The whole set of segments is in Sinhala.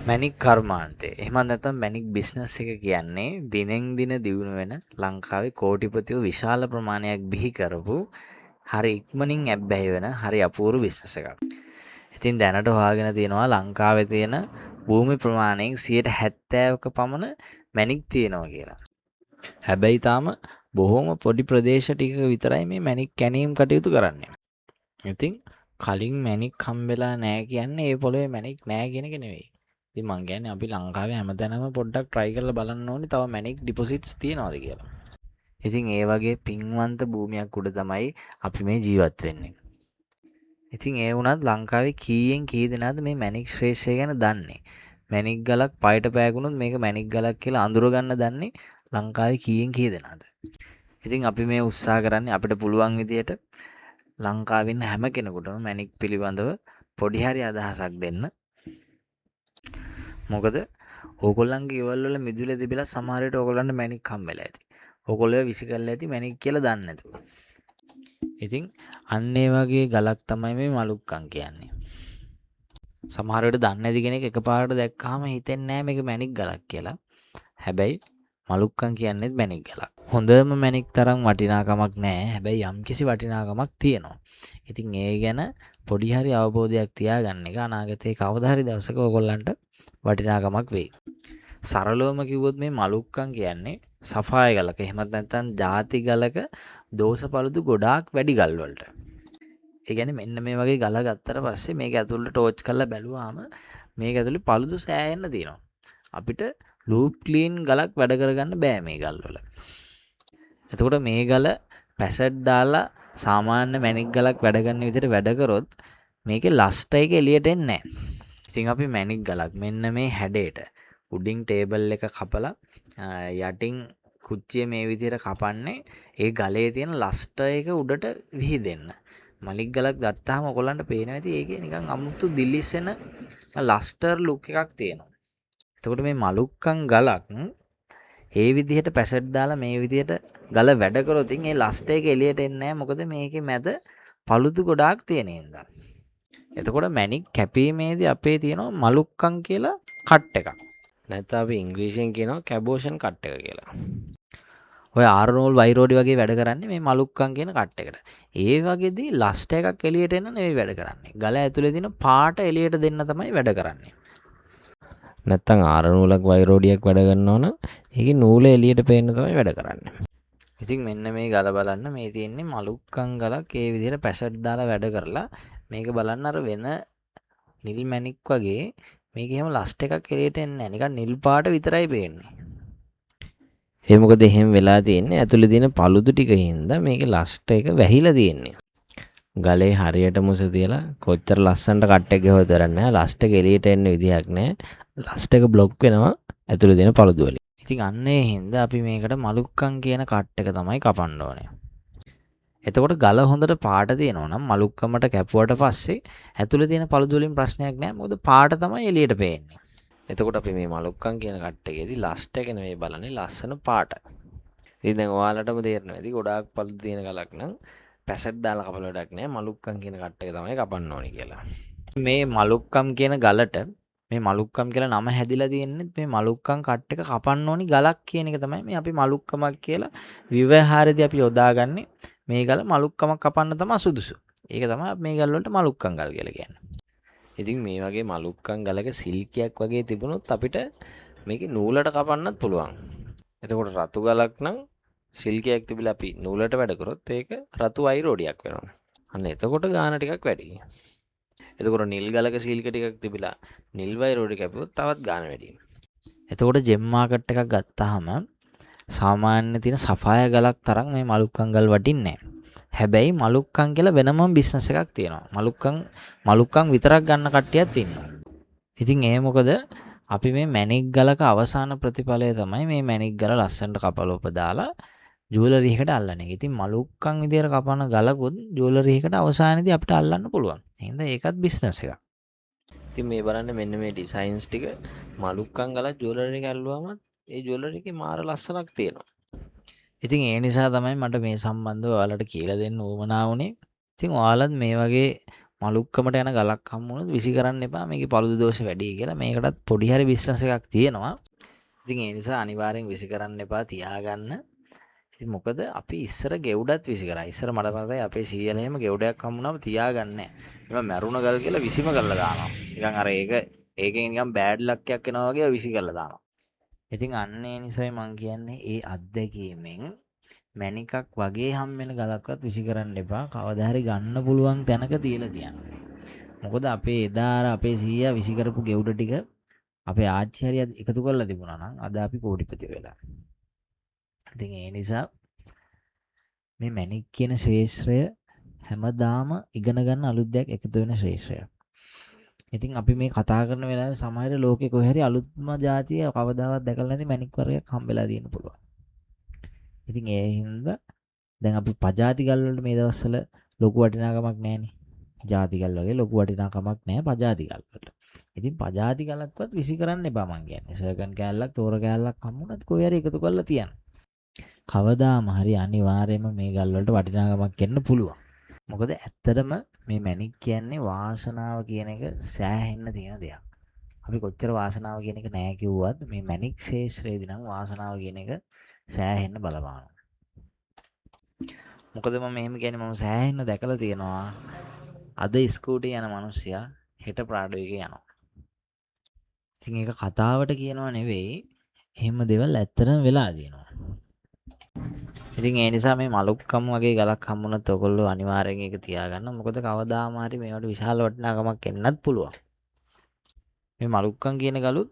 මැණික් කර්මාන්තය. එහෙමත් නැත්නම් මැණික් බිස්නස් එක කියන්නේ දිනෙන් දින දියුණු වෙන ලංකාවේ කෝටිපතියෝ විශාල ප්‍රමාණයක් බිහි කරපු හරි ඉක්මනින් ඇබ්බැහි වෙන හරි අපූර්ව බිස්නස් එකක්. ඉතින් දැනට හොයාගෙන තියෙනවා ලංකාවේ තියෙන භූමි ප්‍රමාණයෙන් 70%ක පමණ මැණික් තියෙනවා කියලා. හැබැයි තාම බොහොම පොඩි ප්‍රදේශ ටිකක විතරයි මේ මැණික් කැණීම් කටයුතු කරන්නේ. ඉතින් කලින් මැණික් හම්බෙලා නැහැ කියන්නේ ඒ පොළවේ මැණික් නැහැ කියන එක නෙවෙයි. ඉතින් මං කියන්නේ අපි ලංකාවේ හැමතැනම පොඩ්ඩක් try කරලා බලන්න ඕනේ තව මැණික් ඩිපොසිට්ස් තියනවාද කියලා. ඉතින් ඒ වගේ පින්වන්ත භූමියක් උඩ තමයි අපි මේ ජීවත් වෙන්නේ. ඉතින් ඒ වුණත් ලංකාවේ කීයෙන් කී දෙනාද මේ මැණික් ශ්‍රේෂ්ඨය ගැන දන්නේ? මැණික් ගලක් පයට පෑගුණොත් මේක මැණික් ගලක් කියලා අඳුර ගන්න දන්නේ ලංකාවේ කීයෙන් කී දෙනාද? ඉතින් අපි මේ උත්සාහ කරන්නේ අපිට පුළුවන් විදියට ලංකාවේ ඉන්න හැම කෙනෙකුටම මැණික් පිළිබඳව පොඩි හරි අදහසක් දෙන්න. මොකද ඕගොල්ලන්ගේ ගෙවල් වල මිදුලේ තිබිලා සමහර විට ඕගොල්ලන්ට මැණික් හම්බෙලා ඇති. ඕගොල්ලෝ විසි කරලා ඇති මැණික් කියලා දන්නේ නැතුව. ඉතින් අන්න ඒ වගේ ගලක් තමයි මේ මලුක්කම් කියන්නේ. සමහර විට දන්නේ නැති කෙනෙක් එකපාරට දැක්කහම හිතෙන්නේ නැහැ මේක මැණික් ගලක් කියලා. හැබැයි මලුක්කම් කියන්නේත් මැණික් ගලක්. හොඳම මැණික් තරම් වටිනාකමක් නැහැ. හැබැයි යම්කිසි වටිනාකමක් තියෙනවා. ඉතින් ඒ ගැන පොඩි හරි අවබෝධයක් තියාගන්න එක අනාගතේ කවදා හරි දවසක ඕගොල්ලන්ට වටිනාකමක් වෙයි. සරලවම කිව්වොත් මේ මලුක්කම් කියන්නේ සෆාය ගලක එහෙමත් නැත්නම් ಜಾති ගලක දෝෂපළුදු ගොඩාක් වැඩි ගල් වලට. ඒ කියන්නේ මෙන්න මේ වගේ ගල ගත්තට පස්සේ මේක ඇතුළට ටෝච් කරලා බැලුවාම මේක ඇතුළේ පළුදු සෑහෙන්න තියෙනවා. අපිට ලූප් ක්ලීන් ගලක් වැඩ කරගන්න බෑ මේ ගල් වල. එතකොට මේ ගල පැසට් දාලා සාමාන්‍ය මැණික් ගලක් වැඩ කරන විදිහට වැඩ කරොත් මේකේ ලස්ට් එක එළියට එන්නේ නැහැ. ඉතින් අපි මැණික් ගලක් මෙන්න මේ හැඩයට උඩින් ටේබල් එක කපලා යටින් කුච්චිය මේ විදිහට කපන්නේ ඒ ගලේ තියෙන ලස්ට් එක උඩට විහිදෙන්න. මැණික් ගලක් ගත්තාම ඔයගොල්ලන්ට පේනවා ඇති ඒකේ නිකන් අමුතු දිලිසෙන ලස්ටර් ලුක් එකක් තියෙනවා. එතකොට මේ මලුක්කම් ගලක් ඒ විදිහට පැසට් දාලා මේ විදිහට ගල වැඩ කරොත් ඒ ලස්ට් එක එළියට එන්නේ නැහැ. මොකද මේකේ මැද පළුදු ගොඩාක් තියෙන හින්දා. එතකොට මැණික් කැපීමේදී අපේ තියෙනවා මලුක්කම් කියලා කට් එකක්. නැත්නම් අපි ඉංග්‍රීසියෙන් කියනවා කැබෝෂන් කට් එක කියලා. ඔය ආරනෝල් වයිරෝඩි වගේ වැඩ කරන්නේ මේ මලුක්කම් කියන කට් එකට. ඒ වගේදී ලස්ට් එකක් එළියට එන්න නෙවෙයි වැඩ කරන්නේ. ගල ඇතුලේ තියෙන පාට එළියට දෙන්න තමයි වැඩ කරන්නේ. නැත්තම් ආරනූලක් වයිරෝඩියක් වැඩ කරනවා නම් ඒකේ නූල එළියට පේන්න තමයි වැඩ කරන්නේ. ඉතින් මෙන්න මේ ගල බලන්න මේ තියෙන්නේ මලුක්කම් ගලක් ඒ විදිහට පැසට් දාලා වැඩ කරලා මේක බලන්න අර වෙන නිල් මැණික් වගේ මේක එහෙම ලස්ට් එකක් එළියට එන්නේ නැහැ. නිකන් නිල් පාට විතරයි පේන්නේ. ඒ මොකද එහෙම වෙලා තියෙන්නේ ඇතුලේ තියෙන පළුදු ටික හින්දා මේකේ ලස්ට් එක වැහිලා තියෙන්නේ. ගලේ හරියට මුස තියලා කොච්චර ලස්සනට කට් එක ගෙවුවත් වැඩක් නැහැ. ලස්ට් එක එළියට එන්න විදියක් නැහැ. ලස්ට් එක බ්ලොක් වෙනවා ඇතුලේ තියෙන පළුදු වලින්. ඉතින් අන්න ඒ හින්දා අපි මේකට මලුක්කම් කියන කට් එක තමයි කපන්න ඕනේ. එතකොට ගල හොඳට පාට තියෙනවා නම් මලුක්කමට කැපුවට පස්සේ ඇතුලේ තියෙන පළුදු වලින් ප්‍රශ්නයක් නැහැ. මොකද පාට තමයි එළියට පේන්නේ. එතකොට අපි මේ මලුක්කම් කියන කට් එකේදී ලස්ට් එක නෙවෙයි බලන්නේ ලස්සන පාට. ඉතින් දැන් ඔයාලටම තේරෙනවා ඇති ගොඩාක් පළුදු තියෙන ගලක් නම් පැසට් දාලා කපල වැඩක් නැහැ. මලුක්කම් කියන කට් එක තමයි කපන්න ඕනේ කියලා. මේ මලුක්කම් කියන ගලට මේ මලුක්කම් කියලා නම හැදිලා තියෙන්නේ මේ මලුක්කම් කට් එක කපන්න ඕනි ගලක් කියන එක තමයි මේ අපි මලුක්කමක් කියලා විවහාරයේදී අපි යොදාගන්නේ. මේ ගල මලුක්කමක් කපන්න තමයි සුදුසු. ඒක තමයි මේ ගල් වලට මලුක්කම් ගල් කියලා කියන්නේ. ඉතින් මේ වගේ මලුක්කම් ගලක සිල්කියක් වගේ තිබුණොත් අපිට මේකේ නූලට කපන්නත් පුළුවන්. එතකොට රතු ගලක් නම් සිල්කියක් තිබිලා අපි නූලට වැඩ කරොත් ඒක රතු වයිරෝඩියක් වෙනවා. අන්න එතකොට ගාන ටිකක් වැඩි. එතකොට නිල් ගලක සීල්ක ටිකක් තිබිලා නිල් වයිරෝඩි කැපුවොත් තවත් ගාන වැඩි. එතකොට ජෙම් මාකට් එකක් ගත්තාම සාමාන්‍ය තියෙන සෆාය ගලක් තරම් මේ මලුක්කම් ගල් වටින්නේ නැහැ. හැබැයි මලුක්කම් කියලා වෙනම බිස්නස් එකක් තියෙනවා. මලුක්කම් විතරක් ගන්න කට්ටියක් ඉන්නවා. ඉතින් ඒ මොකද අපි මේ මැණික් ගලක අවසාන ප්‍රතිඵලය තමයි මේ මැණික් ගල ලස්සනට කපලොප දාලා ජුවලරි එකකට අල්ලන එක. ඉතින් මලුක්කම් විදියට කපන ගලකුත් ජුවලරි එකට අවසානයේදී අපිට අල්ලන්න පුළුවන්. එහෙනම් ඒකත් බිස්නස් එකක්. ඉතින් මේ බලන්න මෙන්න මේ ඩිසයින්ස් ටික මලුක්කම් ගල ජුවලරි එක ඇල්ලුවම ඒ ජුවලරි එකේ මාර ලස්සනක් තියෙනවා. ඉතින් ඒ නිසා තමයි මට මේ සම්බන්ධව ඔයාලට කියලා දෙන්න උවමනා වුණේ. ඉතින් ඔයාලත් මේ වගේ මලුක්කමට යන ගලක් හම්බ වුණොත් විසි කරන්න එපා. මේකේ පළුදු දෝෂ වැඩි කියලා. මේකටත් පොඩි හරි බිස්නස් එකක් තියෙනවා. ඉතින් ඒ නිසා අනිවාර්යෙන් විසි කරන්න එපා තියාගන්න. ඉතින් මොකද අපි ඉස්සර ගෙවුඩත් විසි කරා. ඉස්සර මට මතකයි අපේ සීයලා එහෙම ගෙවුඩයක් හම්බුනම තියාගන්නේ නැහැ. ඒවා මැරුණ ගල් කියලා විසිම කරලා දානවා. නිකන් අර ඒකෙන් නිකන් බෑඩ් ලක් එකක් එනවා වගේ විසි කරලා දානවා. ඉතින් අන්න ඒ නිසයි මං කියන්නේ ඒ අත්දැකීමෙන් මැණිකක් වගේ හම්බෙන ගලක්වත් විසි කරන්න එපා. කවදා හරි ගන්න පුළුවන් තැනක තියලා තියන්න. මොකද අපේ එදා අර අපේ සීයා විසි කරපු ගෙවුඩ ටික අපේ ආච්චි හරිය එකතු කරලා තිබුණා නම් අද අපි කෝටිපති වෙලා. ඉතින් ඒ නිසා මේ මැණික් කියන ශ්‍රේෂ්ඨය හැමදාම ඉගෙන ගන්න අලුත් දෙයක් එකතු වෙන ශ්‍රේෂ්ඨයක්. ඉතින් අපි මේ කතා කරන වෙලාවේ සමහර ලෝකේ කොහේ හරි අලුත්ම જાතිය කවදාවත් දැකලා නැති මැණික් වර්ගයක් හම්බෙලා තියෙන්න පුළුවන්. ඉතින් ඒ හින්දා දැන් අපි පජාති ගල් වලට මේ දවස්වල ලොකු වටිනාකමක් නැහැනේ. ಜಾති ගල් වගේ ලොකු වටිනාකමක් නැහැ පජාති ගල් වලට. ඉතින් පජාති ගලක්වත් විසි කරන්න එපා මං කියන්නේ. සර්කන් කෑල්ලක් තෝර කෑල්ලක් හම්බුනත් කොහේ හරි එකතු කරලා තියන්න. කවදාම හරි අනිවාර්යයෙන්ම මේ ගල් වලට වටිනාකමක් එන්න පුළුවන්. මොකද ඇත්තටම මේ මැණික් කියන්නේ වාසනාව කියන එක සෑහෙන්න තියෙන දෙයක්. අපි කොච්චර වාසනාව කියන එක නෑ කිව්වත් මේ මැණික් ශේෂ්ත්‍රයේදී නම් වාසනාව කියන එක සෑහෙන්න බලපානවා. මොකද මම මෙහෙම කියන්නේ මම සෑහෙන්න දැකලා තියෙනවා. අද ස්කූටි යන මිනිස්සයා හෙට ප්‍රාඩෝ එකේ යනවා. ඉතින් ඒක කතාවට කියනවා නෙවෙයි. එහෙම දේවල් ඇත්තටම වෙලා තියෙනවා. ඉතින් ඒ නිසා මේ මලුක්කම් වගේ ගලක් හම්බුනත් ඔයගොල්ලෝ අනිවාර්යෙන් ඒක තියාගන්න. මොකද කවදාම හරි මේවට විශාල වටිනාකමක් එන්නත් පුළුවන්. මේ මලුක්කම් කියන ගලුත්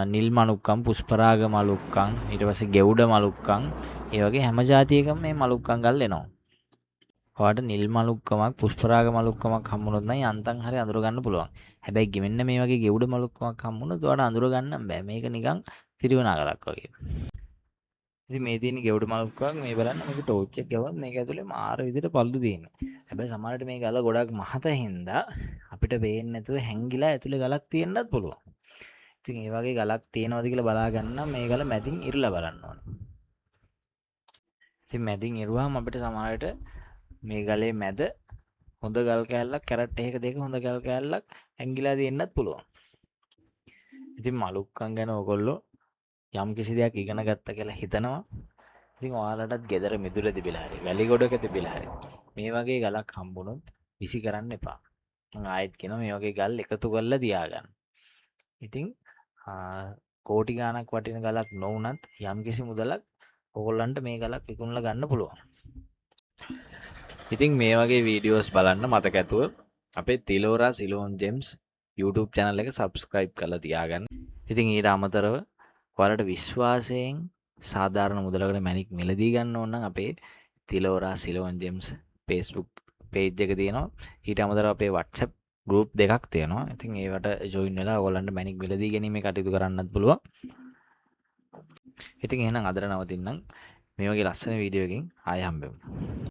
නිල් මලුක්කම්, පුෂ්පරාග මලුක්කම්, ඊට පස්සේ ගෙවුඩ මලුක්කම්, ඒ වගේ හැම જાතියකම මේ මලුක්කම් ගල් එනවා. ඔයාලට නිල් මලුක්කමක්, පුෂ්පරාග මලුක්කමක් හම්බුනොත් නම් යන්තම් හරි අඳුර ගන්න පුළුවන්. හැබැයි මෙන්න මේ වගේ ගෙවුඩ මලුක්කමක් හම්බුනොත් ඔයාලට අඳුර ගන්න බෑ. මේක නිකන් තිරිවනා ගලක් වගේ. ඉතින් මේ තියෙන ගෙවුඩ මලුක්කමක් මේ බලන්න මේක ටෝච් එක ගවුවොත් මේක ඇතුලේ මාර විදිහට පළුදු තියෙනවා. හැබැයි සමහරවිට මේ ගල ගොඩක් මහත හින්දා අපිට පේන්නේ නැතුව හැංගිලා ඇතුලේ ගලක් තියෙන්නත් පුළුවන්. ඉතින් මේ වගේ ගලක් තියෙනවද කියලා බලා ගන්න මේ ගල මැදින් ඉරලා බලන්න ඕනේ. ඉතින් මැදින් ඉරුවාම අපිට සමහරවිට මේ ගලේ මැද හොඳ ගල් කෑල්ලක් කැරට් එකක දෙක හොඳ ගල් කෑල්ලක් ඇංගිලා තියෙන්නත් පුළුවන්. ඉතින් මලුක්කම් ගැන ඔයගොල්ලෝ යම් කිසි දෙයක් ඉගෙන ගත්තා කියලා හිතනවා. ඉතින් ඔයාලටත් ගෙදර මිදුල තිබිලා හරි වැලි ගොඩක තිබිලා හරි මේ වගේ ගලක් හම්බුනොත් විසි කරන්න එපා. මම ආයෙත් කියනවා මේ වගේ ගල් එකතු කරලා තියාගන්න. ඉතින් කෝටි ගාණක් වටින ගලක් නොවුනත් යම් කිසි මුදලක් ඕගොල්ලන්ට මේ ගලක් විකුණලා ගන්න පුළුවන්. ඉතින් මේ වගේ වීඩියෝස් බලන්න මතක ඇතුව අපේ තිලෝරා සිලෝන් ජෙම්ස් YouTube channel එක subscribe කරලා තියාගන්න. ඉතින් ඊට අමතරව ඔයාලට විශ්වාසයෙන් සාධාරණ මුදලකට මැණික් මිලදී ගන්න ඕන නම් අපේ තිලෝරා සිලෝන් ජෙම්ස් Facebook page එක තියෙනවා. ඊට අමතරව අපේ WhatsApp group දෙකක් තියෙනවා. ඉතින් ඒවට join වෙලා ඔයගොල්ලන්ට මැණික් මිලදී ගැනීමේ කටයුතු කරන්නත් පුළුවන්. ඉතින් එහෙනම් අදට නවතින්නම්. මේ වගේ ලස්සන වීඩියෝ එකකින් ආයෙ හම්බෙමු.